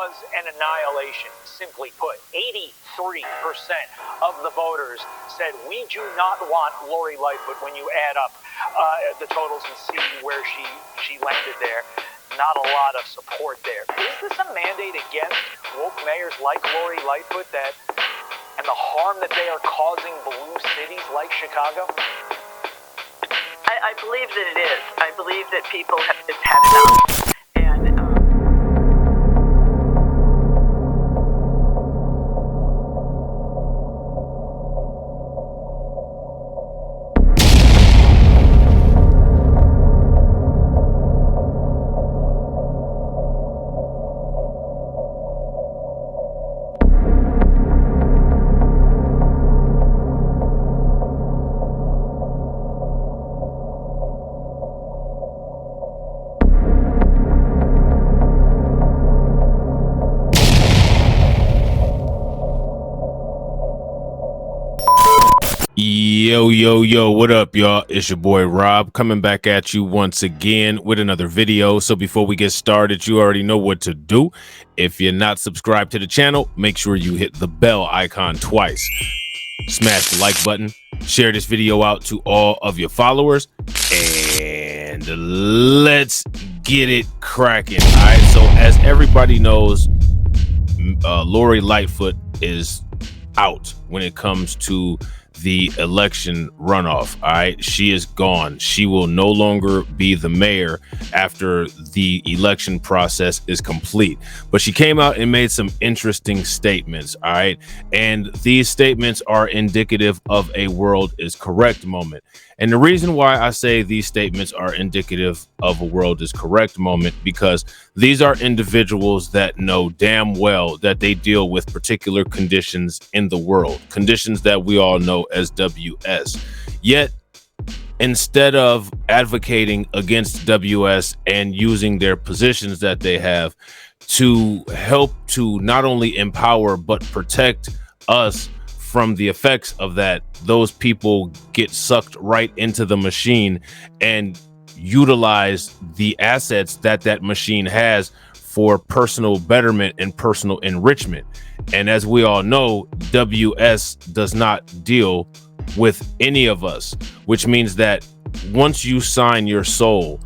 was an annihilation. Simply put, 83% of the voters said, we do not want Lori Lightfoot. When you add up the totals and see where she landed there, not a lot of support there. Is this a mandate against woke mayors like Lori Lightfoot and the harm that they are causing blue cities like Chicago? I believe that it is. I believe that people have just had enough. Yo, what up, y'all? It's your boy Rob coming back at you once again with another video. So before we get started, you already know what to do. If you're not subscribed to the channel, make sure you hit the bell icon twice. Smash the like button, share this video out to all of your followers, and let's get it cracking. All right, so as everybody knows, Lori Lightfoot is out when it comes to the election runoff. All right, she is gone. She will no longer be the mayor after the election process is complete. But she came out and made some interesting statements. All right, and these statements are indicative of a world is correct moment. And the reason why I say these statements are indicative of a world is correct moment, because these are individuals that know damn well that they deal with particular conditions in the world, conditions that we all know as WS. Yet, instead of advocating against WS and using their positions that they have to help to not only empower but protect us from the effects of that, those people get sucked right into the machine and utilize the assets that that machine has for personal betterment and personal enrichment. And as we all know, WS does not deal with any of us, which means that once you sign your soul,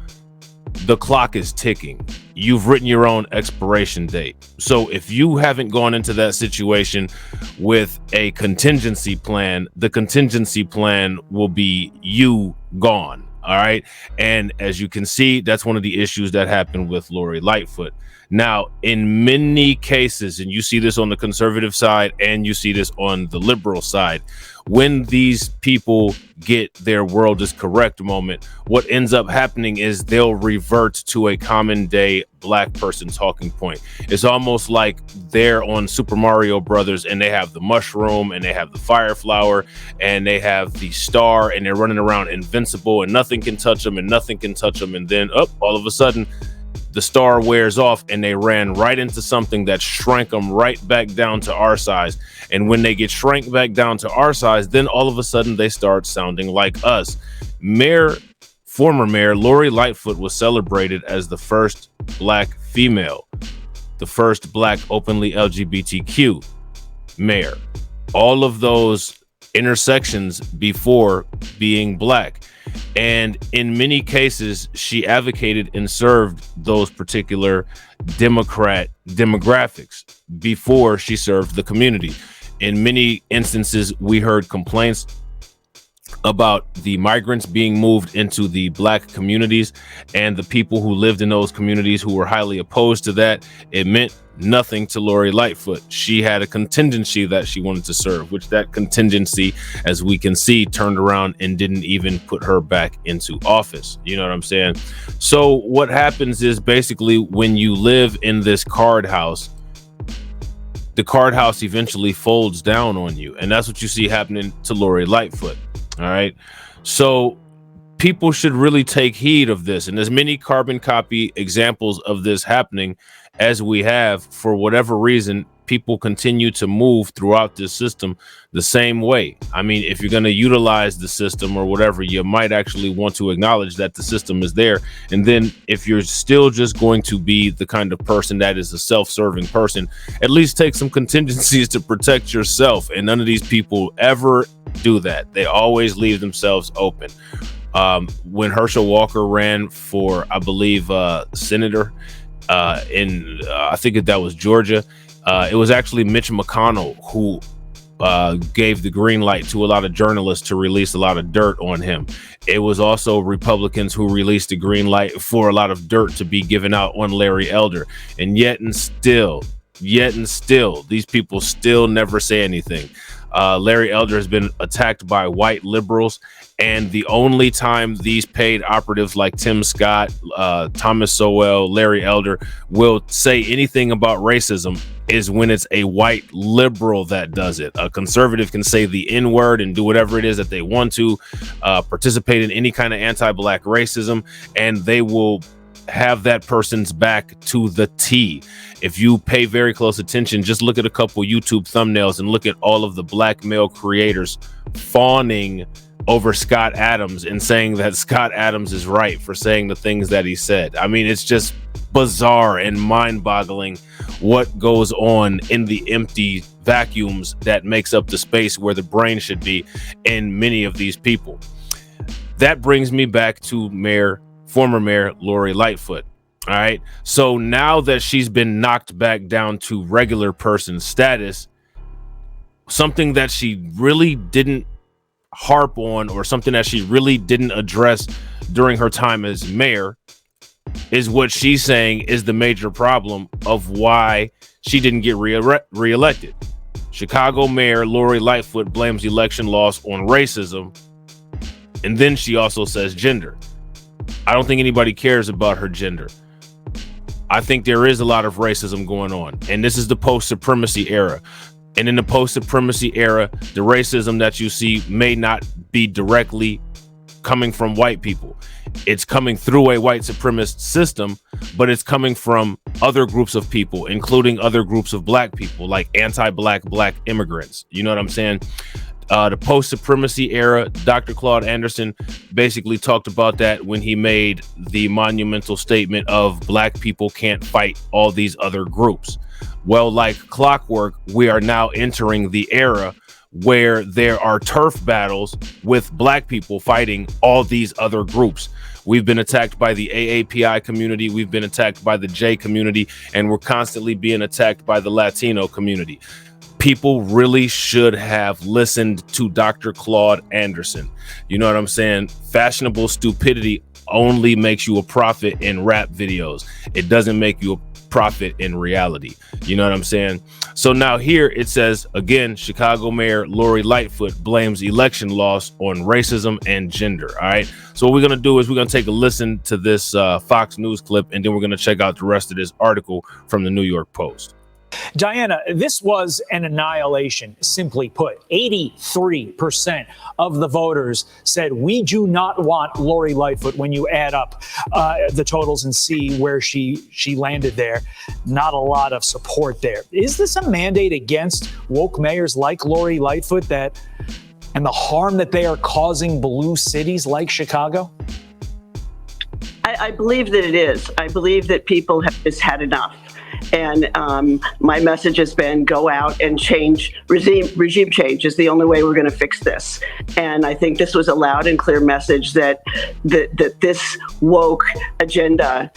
the clock is ticking. You've written your own expiration date. So if you haven't gone into that situation with a contingency plan, the contingency plan will be you gone. All right. And as you can see, that's one of the issues that happened with Lori Lightfoot. Now, in many cases, and you see this on the conservative side and you see this on the liberal side, when these people get their world is correct moment, what ends up happening is they'll revert to a common day black person talking point. It's almost like they're on Super Mario Brothers and they have the mushroom and they have the fire flower and they have the star and they're running around invincible and nothing can touch them and nothing can touch them. And then all of a sudden, the star wears off and they ran right into something that shrank them right back down to our size. And when they get shrank back down to our size, then all of a sudden they start sounding like us. Former Mayor Lori Lightfoot was celebrated as the first black female, the first black openly LGBTQ mayor. All of those intersections before being black. And in many cases, she advocated and served those particular demographics before she served the community. In many instances, we heard complaints about the migrants being moved into the black communities and the people who lived in those communities who were highly opposed to that. It meant nothing to Lori Lightfoot. She had a contingency that she wanted to serve, which that contingency, as we can see, turned around and didn't even put her back into office. You know what I'm saying? So what happens is basically when you live in this card house, the card house eventually folds down on you. And that's what you see happening to Lori Lightfoot. All right. So people should really take heed of this. And there's many carbon copy examples of this happening as we have. For whatever reason, people continue to move throughout this system the same way. I mean, if you're going to utilize the system or whatever, you might actually want to acknowledge that the system is there. And then if you're still just going to be the kind of person that is a self-serving person, at least take some contingencies to protect yourself. And none of these people ever do that. They always leave themselves open. When Herschel Walker ran for, I believe, senator in I think that was Georgia, it was actually Mitch McConnell who gave the green light to a lot of journalists to release a lot of dirt on him. It was also Republicans who released the green light for a lot of dirt to be given out on Larry Elder. And yet and still, these people still never say anything. Larry Elder has been attacked by white liberals, and the only time these paid operatives like Tim Scott, Thomas Sowell, Larry Elder will say anything about racism is when it's a white liberal that does it. A conservative can say the N-word and do whatever it is that they want to, participate in any kind of anti-black racism, and they will have that person's back to the T. If you pay very close attention, just look at a couple YouTube thumbnails and look at all of the black male creators fawning over Scott Adams and saying that Scott Adams is right for saying the things that he said. I mean, it's just bizarre and mind-boggling what goes on in the empty vacuums that makes up the space where the brain should be in many of these people. That brings me back to former Mayor Lori Lightfoot. All right. So now that she's been knocked back down to regular person status, something that she really didn't harp on, or something that she really didn't address during her time as mayor, is what she's saying is the major problem of why she didn't get reelected. Chicago Mayor Lori Lightfoot blames election loss on racism. And then she also says gender. I don't think anybody cares about her gender. I think there is a lot of racism going on, and this is the post-supremacy era. And in the post-supremacy era, the racism that you see may not be directly coming from white people. It's coming through a white supremacist system, but it's coming from other groups of people, including other groups of black people, like anti-black black immigrants. You know what I'm saying? The post-supremacy era, Dr. Claude Anderson basically talked about that when he made the monumental statement of black people can't fight all these other groups. Well, like clockwork, we are now entering the era where there are turf battles with black people fighting all these other groups. We've been attacked by the AAPI community. We've been attacked by the J community, and we're constantly being attacked by the Latino community. People really should have listened to Dr. Claude Anderson. You know what I'm saying? Fashionable stupidity only makes you a prophet in rap videos. It doesn't make you a prophet in reality. You know what I'm saying? So now here it says, again, Chicago Mayor Lori Lightfoot blames election loss on racism and gender. All right. So what we're going to do is we're going to take a listen to this Fox News clip, and then we're going to check out the rest of this article from the New York Post. Diana, this was an annihilation, simply put. 83% of the voters said we do not want Lori Lightfoot when you add up the totals and see where she landed there. Not a lot of support there. Is this a mandate against woke mayors like Lori Lightfoot and the harm that they are causing blue cities like Chicago? I believe that it is. I believe that people have just had enough. And my message has been go out and change. Regime change is the only way we're going to fix this. And I think this was a loud and clear message that this woke agenda.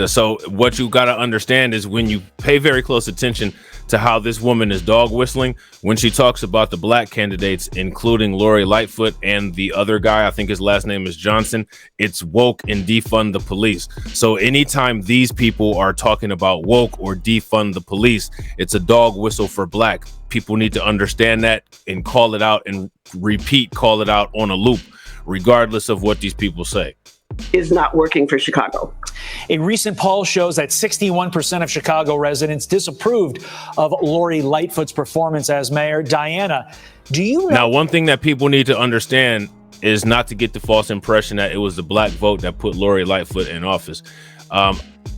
So what you got to understand is when you pay very close attention to how this woman is dog whistling, when she talks about the black candidates, including Lori Lightfoot and the other guy, I think his last name is Johnson, it's woke and defund the police. So anytime these people are talking about woke or defund the police, it's a dog whistle for black. People need to understand that and call it out and call it out on a loop, regardless of what these people say. Is not working for Chicago. A recent poll shows that 61% of Chicago residents disapproved of Lori Lightfoot's performance as mayor. Diana, do you know? Now, one thing that people need to understand is not to get the false impression that it was the black vote that put Lori Lightfoot in office.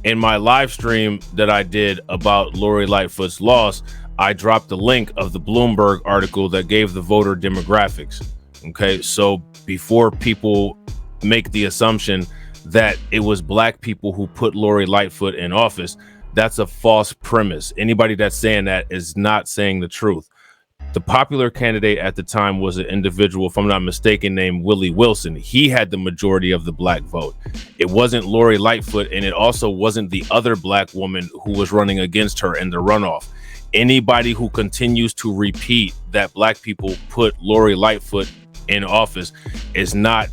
In my live stream that I did about Lori Lightfoot's loss, I dropped the link of the Bloomberg article that gave the voter demographics. Okay, so before people make the assumption that it was black people who put Lori Lightfoot in office, that's a false premise. Anybody that's saying that is not saying the truth. The popular candidate at the time was an individual, if I'm not mistaken, named Willie Wilson. He had the majority of the black vote. It wasn't Lori Lightfoot, and it also wasn't the other black woman who was running against her in the runoff. Anybody who continues to repeat that black people put Lori Lightfoot in office is not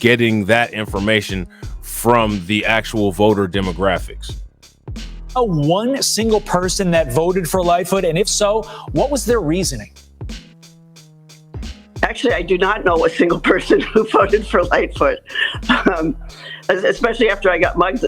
getting that information from the actual voter demographics. One single person that voted for Lightfoot, and if so, what was their reasoning? Actually, I do not know a single person who voted for Lightfoot, especially after I got mugged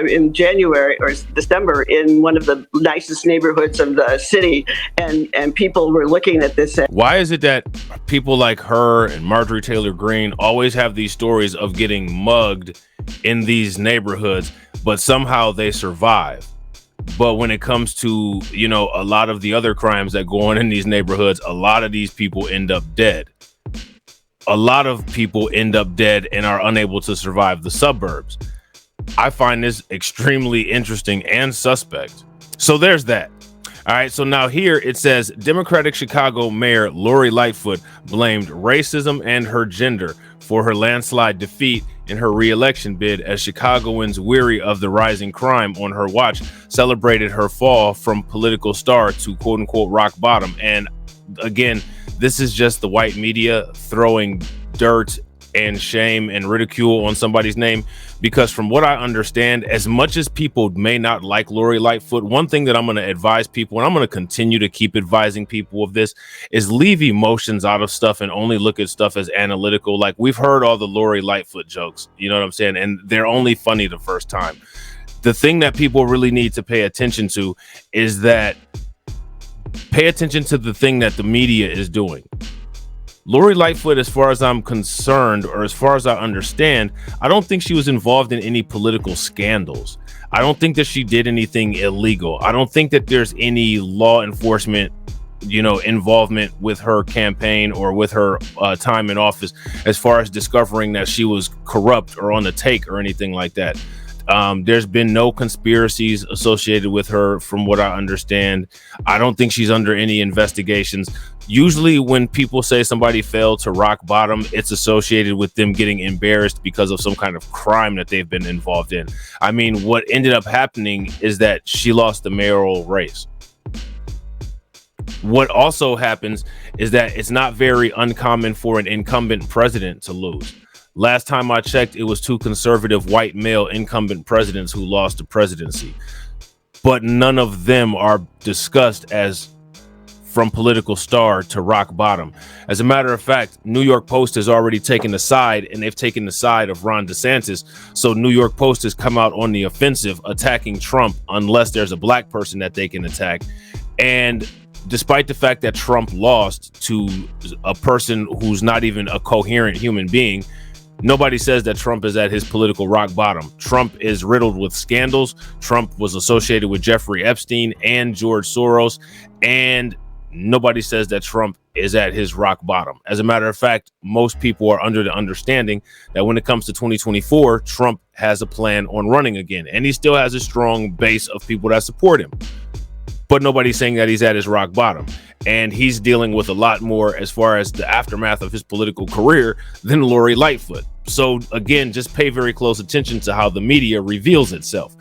in January or December in one of the nicest neighborhoods of the city, and people were looking at this. Why is it that people like her and Marjorie Taylor Greene always have these stories of getting mugged in these neighborhoods, but somehow they survive? But when it comes to, you know, a lot of the other crimes that go on in these neighborhoods, a lot of these people end up dead. A lot of people end up dead and are unable to survive the suburbs. I find this extremely interesting and suspect. So there's that. All right. So now here it says Democratic Chicago Mayor Lori Lightfoot blamed racism and her gender for her landslide defeat in her re-election bid as Chicagoans, weary of the rising crime on her watch, celebrated her fall from political star to quote unquote rock bottom. And again, this is just the white media throwing dirt and shame and ridicule on somebody's name, because from what I understand, as much as people may not like Lori Lightfoot, one thing that I'm going to advise people, and I'm going to continue to keep advising people of this, is leave emotions out of stuff and only look at stuff as analytical. Like, we've heard all the Lori Lightfoot jokes, you know what I'm saying? And they're only funny the first time. The thing that people really need to pay attention to is that pay attention to the thing that the media is doing. Lori Lightfoot, as far as I'm concerned, or as far as I understand, I don't think she was involved in any political scandals. I don't think that she did anything illegal. I don't think that there's any law enforcement, involvement with her campaign or with her time in office as far as discovering that she was corrupt or on the take or anything like that. There's been no conspiracies associated with her, from what I understand. I don't think she's under any investigations. Usually when people say somebody failed to rock bottom, it's associated with them getting embarrassed because of some kind of crime that they've been involved in. I mean, what ended up happening is that she lost the mayoral race. What also happens is that it's not very uncommon for an incumbent president to lose. Last time I checked, it was two conservative white male incumbent presidents who lost the presidency, but none of them are discussed as from political star to rock bottom. As a matter of fact, New York Post has already taken the side, and they've taken the side of Ron DeSantis. So New York Post has come out on the offensive, attacking Trump unless there's a black person that they can attack. And despite the fact that Trump lost to a person who's not even a coherent human being, nobody says that Trump is at his political rock bottom. Trump is riddled with scandals. Trump was associated with Jeffrey Epstein and George Soros, and nobody says that Trump is at his rock bottom. As a matter of fact, most people are under the understanding that when it comes to 2024, Trump has a plan on running again, and he still has a strong base of people that support him. But nobody's saying that he's at his rock bottom. And he's dealing with a lot more as far as the aftermath of his political career than Lori Lightfoot. So again, just pay very close attention to how the media reveals itself.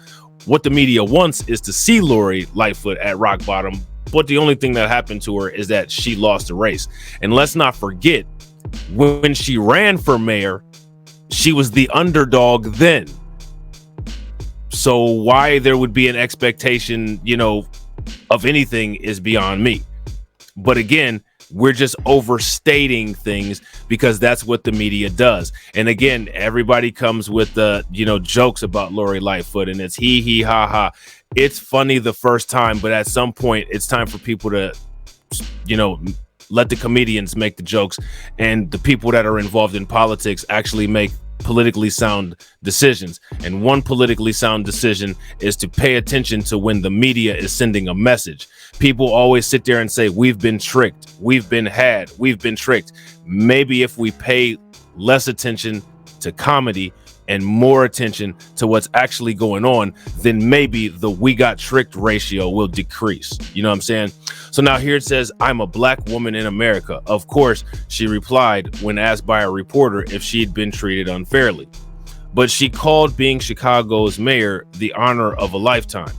What the media wants is to see Lori Lightfoot at rock bottom, but the only thing that happened to her is that she lost the race. And let's not forget, when she ran for mayor, she was the underdog then. So why there would be an expectation, of anything is beyond me. But again, we're just overstating things because that's what the media does. And again, everybody comes with the, jokes about Lori Lightfoot, and it's he, ha, ha. It's funny the first time, but at some point it's time for people to, let the comedians make the jokes, and the people that are involved in politics actually make politically sound decisions. And one politically sound decision is to pay attention to when the media is sending a message. People always sit there and say, we've been tricked, we've been had, we've been tricked. Maybe if we pay less attention to comedy and more attention to what's actually going on, then maybe the we got tricked ratio will decrease. You know what I'm saying? So now here it says, I'm a black woman in America. Of course, she replied when asked by a reporter if she'd been treated unfairly. But she called being Chicago's mayor the honor of a lifetime.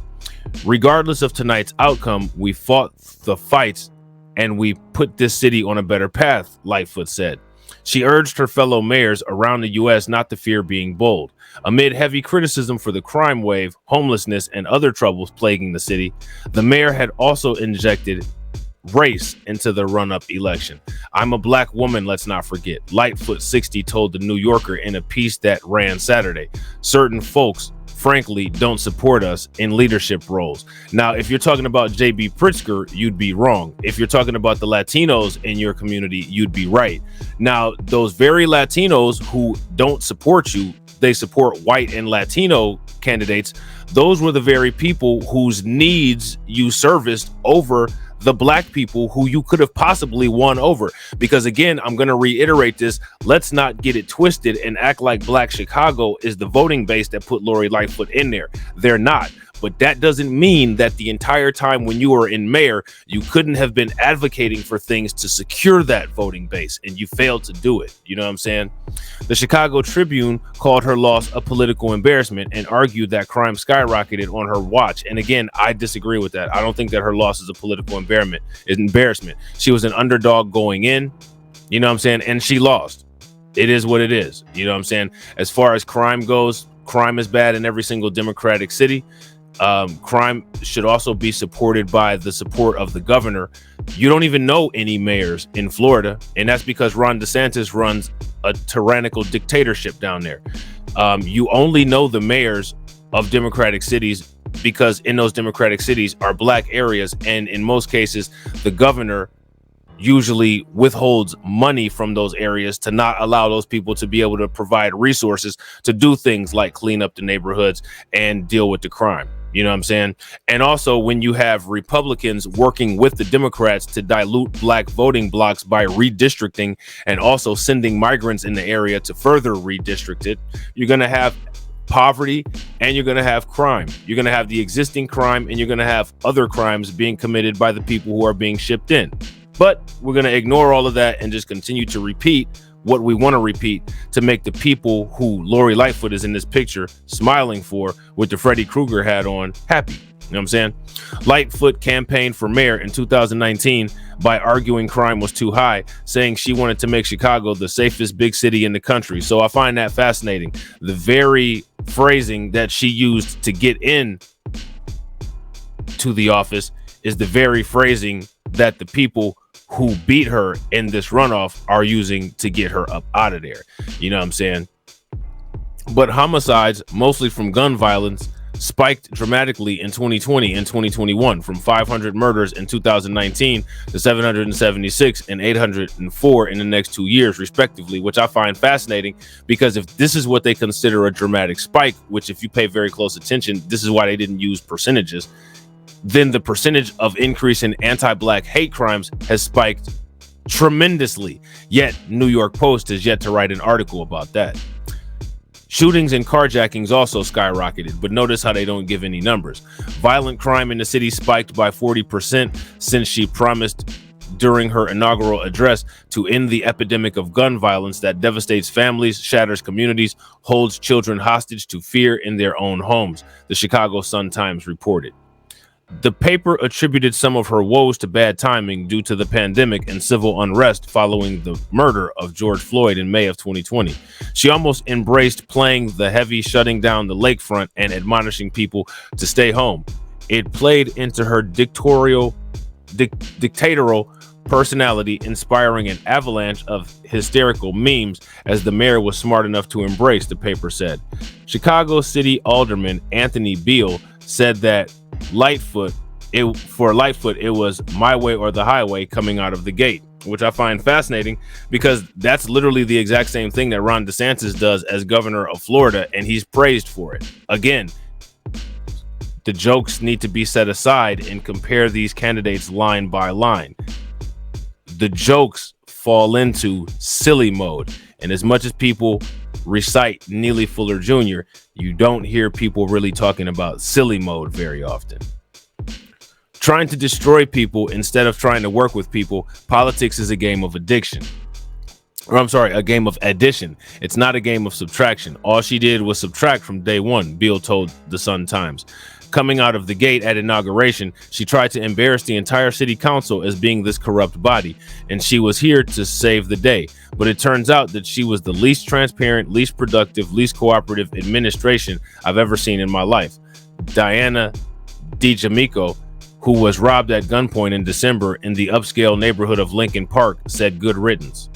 Regardless of tonight's outcome, we fought the fights and we put this city on a better path, Lightfoot said. She urged her fellow mayors around the U.S. not to fear being bold. Amid heavy criticism for the crime wave, homelessness, and other troubles plaguing the city, the mayor had also injected race into the run-up election. I'm a black woman, let's not forget, Lightfoot 60 told the New Yorker in a piece that ran Saturday. Certain folks, frankly, don't support us in leadership roles. Now, if you're talking about J.B. Pritzker, you'd be wrong. If you're talking about the Latinos in your community, you'd be right. Now, those very Latinos who don't support you, they support white and Latino candidates. Those were the very people whose needs you serviced over the black people who you could have possibly won over. Because again, I'm going to reiterate this. Let's not get it twisted and act like Black Chicago is the voting base that put Lori Lightfoot in there. They're not. But that doesn't mean that the entire time when you were in mayor, you couldn't have been advocating for things to secure that voting base, and you failed to do it. You know what I'm saying? The Chicago Tribune called her loss a political embarrassment and argued that crime skyrocketed on her watch. And again, I disagree with that. I don't think that her loss is a political embarrassment. She was an underdog going in, you know what I'm saying? And she lost. It is what it is. You know what I'm saying? As far as crime goes, crime is bad in every single Democratic city. Crime should also be supported by the support of the governor. You don't even know any mayors in Florida, and that's because Ron DeSantis runs a tyrannical dictatorship down there. You only know the mayors of Democratic cities because in those Democratic cities are black areas, and in most cases, the governor usually withholds money from those areas to not allow those people to be able to provide resources to do things like clean up the neighborhoods and deal with the crime. You know what I'm saying? And also when you have Republicans working with the Democrats to dilute black voting blocks by redistricting and also sending migrants in the area to further redistrict it, you're going to have poverty and you're going to have crime. You're going to have the existing crime and you're going to have other crimes being committed by the people who are being shipped in. But we're going to ignore all of that and just continue to repeat what we want to repeat to make the people who Lori Lightfoot is in this picture smiling for with the Freddy Krueger hat on happy. You know what I'm saying? Lightfoot campaigned for mayor in 2019 by arguing crime was too high, saying she wanted to make Chicago the safest big city in the country. So I find that fascinating. The very phrasing that she used to get in to the office is the very phrasing that the people who beat her in this runoff are using to get her up out of there. You know what I'm saying? But homicides, mostly from gun violence, spiked dramatically in 2020 and 2021 from 500 murders in 2019 to 776 and 804 in the next 2 years, respectively, which I find fascinating because if this is what they consider a dramatic spike, which if you pay very close attention, this is why they didn't use percentages, then the percentage of increase in anti-black hate crimes has spiked tremendously. Yet New York Post has yet to write an article about that. Shootings and carjackings also skyrocketed, but notice how they don't give any numbers. Violent crime in the city spiked by 40% since she promised during her inaugural address to end the epidemic of gun violence that devastates families, shatters communities, holds children hostage to fear in their own homes, the Chicago Sun-Times reported. The paper attributed some of her woes to bad timing due to the pandemic and civil unrest following the murder of George Floyd in May of 2020. She almost embraced playing the heavy, shutting down the lakefront and admonishing people to stay home. It played into her dictatorial personality, inspiring an avalanche of hysterical memes as the mayor was smart enough to embrace, the paper said. Chicago City Alderman Anthony Beale said that for Lightfoot, it was my way or the highway coming out of the gate. which I find fascinating because that's literally the exact same thing that Ron DeSantis does as governor of Florida, and he's praised for it. Again, the jokes need to be set aside and compare these candidates line by line. The jokes fall into silly mode, and as much as people recite Neely Fuller Jr., you don't hear people really talking about silly mode very often. Trying to destroy people instead of trying to work with people, politics is a game of addiction. Or I'm sorry, a game of addition. It's not a game of subtraction. All she did was subtract from day one, Beale told the Sun-Times. Coming out of the gate at inauguration, she tried to embarrass the entire city council as being this corrupt body, and she was here to save the day. But it turns out that she was the least transparent, least productive, least cooperative administration I've ever seen in my life. Diana DiGiamico, who was robbed at gunpoint in December in the upscale neighborhood of Lincoln Park, said good riddance.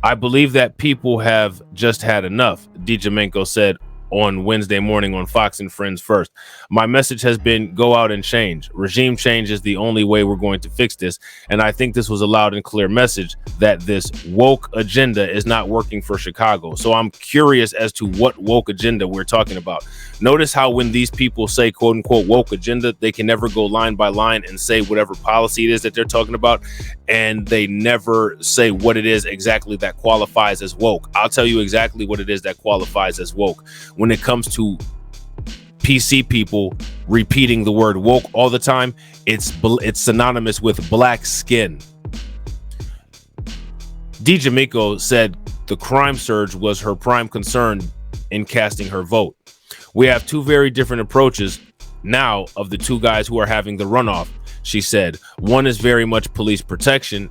I believe that people have just had enough, DiGiamico said on Wednesday morning on Fox and Friends First. My message has been go out and change. Regime change is the only way we're going to fix this. And I think this was a loud and clear message that this woke agenda is not working for Chicago. So I'm curious as to what woke agenda we're talking about. Notice how when these people say quote unquote woke agenda, they can never go line by line and say whatever policy it is that they're talking about. And they never say what it is exactly that qualifies as woke. I'll tell you exactly what it is that qualifies as woke. When it comes to PC people repeating the word woke all the time, it's synonymous with black skin. DiGiamico said the crime surge was her prime concern in casting her vote. We have two very different approaches now of the two guys who are having the runoff, she said. One is very much police protection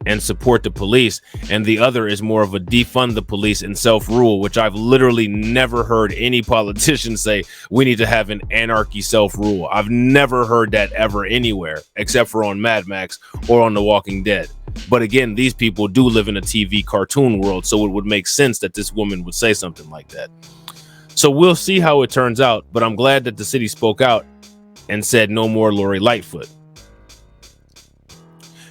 and support the police, and the other is more of a defund the police and self-rule, which I've literally never heard any politician say we need to have an anarchy self-rule. I've never heard that ever anywhere except for on Mad Max or on The Walking Dead. But again, these people do live in a TV cartoon world, so it would make sense that this woman would say something like that. So we'll see how it turns out, but I'm glad that the city spoke out and said no more Lori Lightfoot.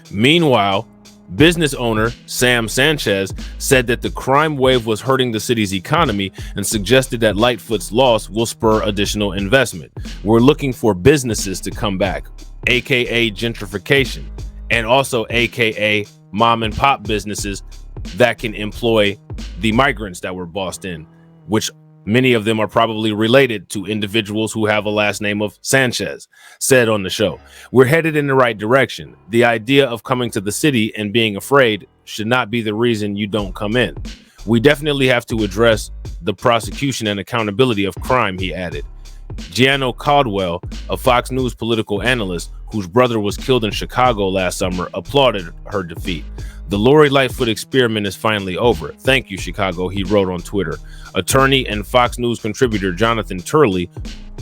Meanwhile, business owner Sam Sanchez said that the crime wave was hurting the city's economy and suggested that Lightfoot's loss will spur additional investment. We're looking for businesses to come back, aka gentrification, and also aka mom and pop businesses that can employ the migrants that were bossed in, which many of them are probably related to individuals who have a last name of Sanchez, said on the show. We're headed in the right direction. The idea of coming to the city and being afraid should not be the reason you don't come in. We definitely have to address the prosecution and accountability of crime, he added. Gianno Caldwell, a Fox News political analyst whose brother was killed in Chicago last summer, applauded her defeat. The Lori Lightfoot experiment is finally over. Thank you, Chicago, he wrote on Twitter. Attorney and Fox News contributor Jonathan Turley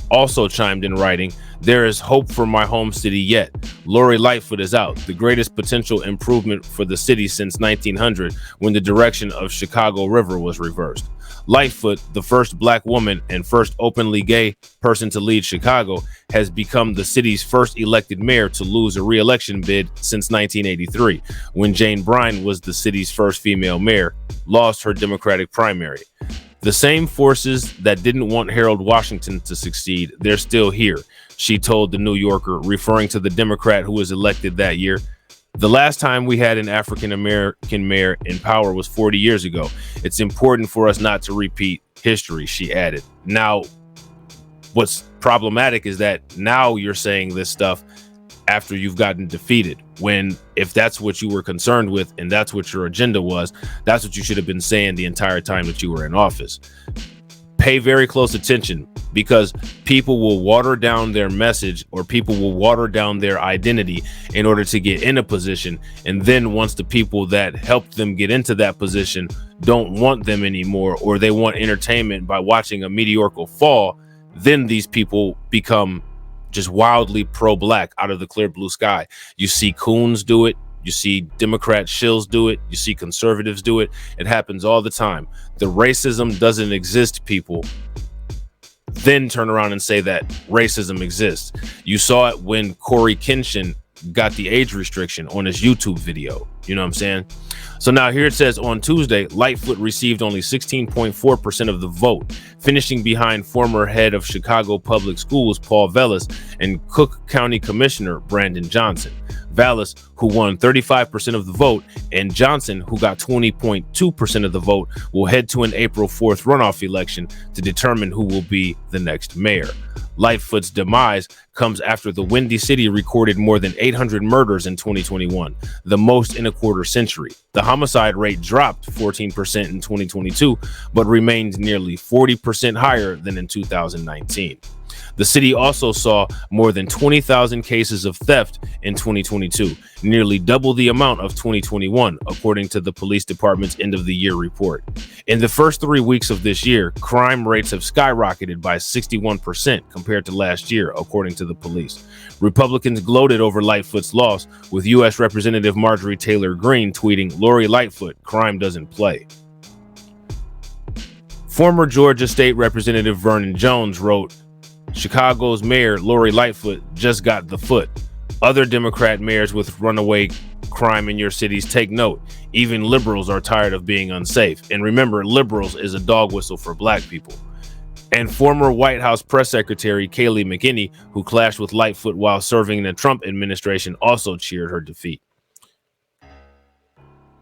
also chimed in writing, there is hope for my home city yet. Lori Lightfoot is out, the greatest potential improvement for the city since 1900 when the direction of Chicago River was reversed. Lightfoot, the first black woman and first openly gay person to lead Chicago, has become the city's first elected mayor to lose a re-election bid since 1983, when Jane Bryan was the city's first female mayor, lost her Democratic primary. The same forces that didn't want Harold Washington to succeed, they're still here, she told the New Yorker, referring to the Democrat who was elected that year. The last time we had an African-American mayor in power was 40 years ago. It's important for us not to repeat history, she added. Now, what's problematic is that now you're saying this stuff after you've gotten defeated, when if that's what you were concerned with and that's what your agenda was, that's what you should have been saying the entire time that you were in office. Pay very close attention, because people will water down their message, or people will water down their identity in order to get in a position. And then once the people that helped them get into that position don't want them anymore, or they want entertainment by watching a mediocre fall, then these people become just wildly pro-black out of the clear blue sky. You see Coons do it. You see Democrat shills do it. You see conservatives do it. It happens all the time. The racism doesn't exist, people. Then turn around and say that racism exists. You saw it when Corey Kenshin got the age restriction on his YouTube video. You know what I'm saying? So now here it says on Tuesday, Lightfoot received only 16.4% of the vote, finishing behind former head of Chicago Public Schools, Paul Velez, and Cook County Commissioner Brandon Johnson. Velez, who won 35% of the vote, and Johnson, who got 20.2% of the vote, will head to an April 4th runoff election to determine who will be the next mayor. Lightfoot's demise comes after the Windy City recorded more than 800 murders in 2021, the most in a quarter century. The homicide rate dropped 14% in 2022, but remained nearly 40% higher than in 2019. The city also saw more than 20,000 cases of theft in 2022, nearly double the amount of 2021, according to the police department's end of the year report. In the first 3 weeks of this year, crime rates have skyrocketed by 61% compared to last year, according to the police. Republicans gloated over Lightfoot's loss, with U.S. Representative Marjorie Taylor Greene tweeting, "Lori Lightfoot, crime doesn't play." Former Georgia State Representative Vernon Jones wrote, "Chicago's mayor, Lori Lightfoot, just got the foot. Other Democrat mayors with runaway crime in your cities, take note. Even liberals are tired of being unsafe. And remember, liberals is a dog whistle for black people." And former White House press secretary Kayleigh McEnany, who clashed with Lightfoot while serving in the Trump administration, also cheered her defeat.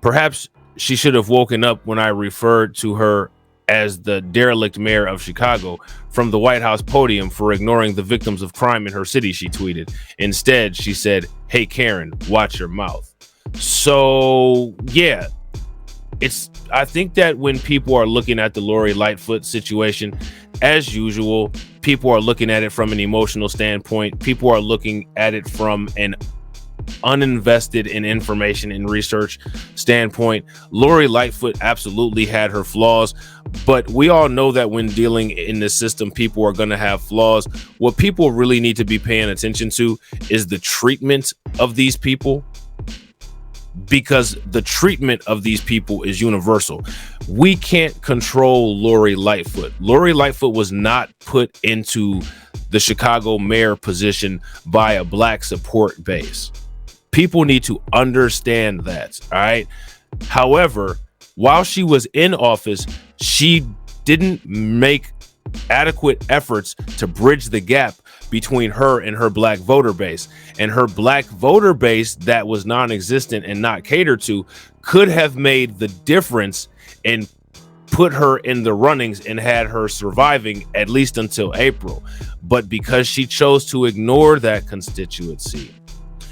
Perhaps she should have woken up when I referred to her as the derelict mayor of Chicago from the White House podium for ignoring the victims of crime in her city, she tweeted. Instead, she said, "Hey, Karen, watch your mouth." So, yeah, I think that when people are looking at the Lori Lightfoot situation, as usual, people are looking at it from an emotional standpoint. People are looking at it from an uninvested in information and research standpoint. Lori Lightfoot absolutely had her flaws, but we all know that when dealing in this system, people are going to have flaws. What people really need to be paying attention to is the treatment of these people, because the treatment of these people is universal. We can't control Lori Lightfoot. Lori Lightfoot was not put into the Chicago mayor position by a black support base. People need to understand that, all right? However, while she was in office, she didn't make adequate efforts to bridge the gap between her and her black voter base. And her black voter base that was non-existent and not catered to could have made the difference and put her in the runnings and had her surviving at least until April. But because she chose to ignore that constituency,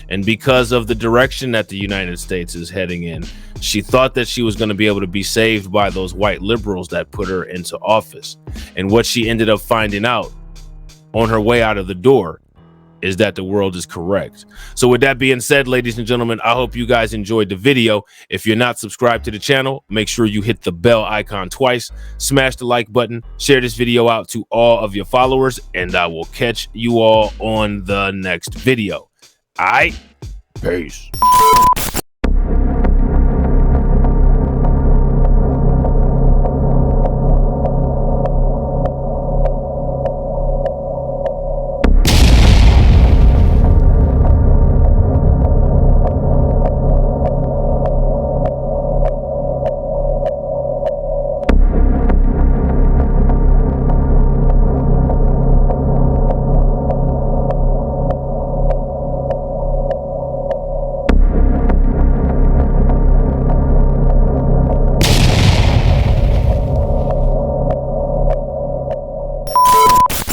and because of the direction that the United States is heading in, she thought that she was going to be able to be saved by those white liberals that put her into office. And what she ended up finding out on her way out of the door is that the world is correct. So with that being said, ladies and gentlemen, I hope you guys enjoyed the video. If you're not subscribed to the channel, make sure you hit the bell icon twice, smash the like button, share this video out to all of your followers, and I will catch you all on the next video. All right, peace.